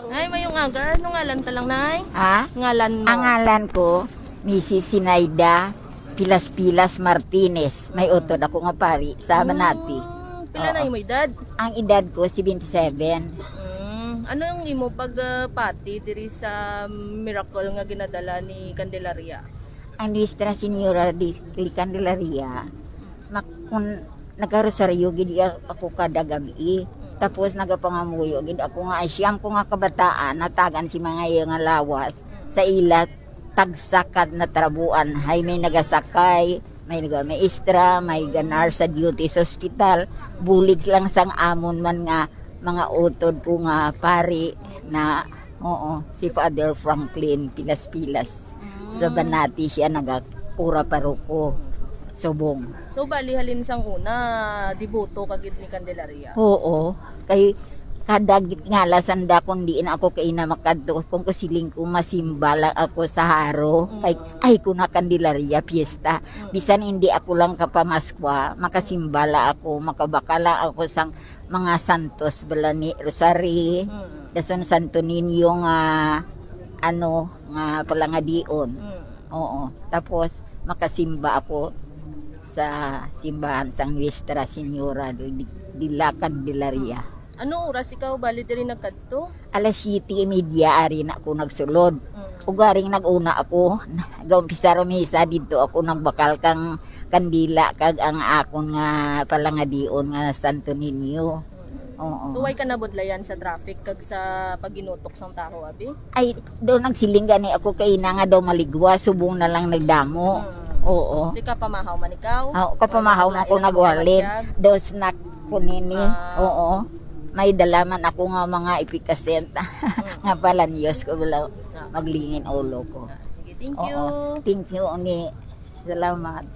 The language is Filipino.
Nay, mayong aga. Ano ngalan ta lang, Nay? Ha? Ngalan mo? Ang ngalan ko, Mrs. Sinaida Pilas-Pilas Martinez. May utod ako nga pari sa Manati. Pila na Oo. yung edad? Ang edad ko, 77. Ano yung imo pag pati diri sa miracle nga ginadala ni Candelaria? Ang Nuestra Señora de Candelaria, kung nagkarosaryo, gid ako kada gabi. Tapos nagapangamuyo, gid ako nga siyam ko nga kabataan, natagan si mga iyo nga lawas sa ilat, tagsakad na trabuan. Hay may nagasakay, may nagamaestra, may ganar sa duty sa ospital. Bulig lang sang amon man nga mga utod ko nga pari na si Father Franklin Pilas-Pilas. Sa Banati siya nagapura paruko subong. So bali halin sang una, diboto kagid ni Candelaria. Oo, kay kada ngala sanda kundi na ako kay na makadto kung kusiling ko masimba lang ako sa haro kay ay kuna Candelaria fiesta bisan hindi ako lang kapamaskwa makasimbala ako makabakala ako sang mga santos bala ni Rosary dason Santo Niño nga nga palangadion. Oo, tapos makasimba ako sa simbahan sang Nuestra Señora de la Candelaria. Ano oras ikaw bali diri nagkadto? Alas 7:30 ari na ako nagsulod. Ugaring naguna ako, gaumpisa misa dito ako nagbakal kang kandila kag ang akon nga palangadion nga Santo Niño. Oo. So way ka nabudlayan sa traffic kag sa paginutok sang taho abi? Ay, doon nagsiling gani ako kay na nga daw maligwa, subong na lang nagdamo. Oo. So ka pamahaw man ikaw? Kapamahaw man ako nagwalin. Dos na kunini. Oo. May dalaman ako nga mga ipikasenta. Nga pala niyos ko wala maglingin ulo ko. Sige, thank you. Oo. Thank you, Oni. Salamat.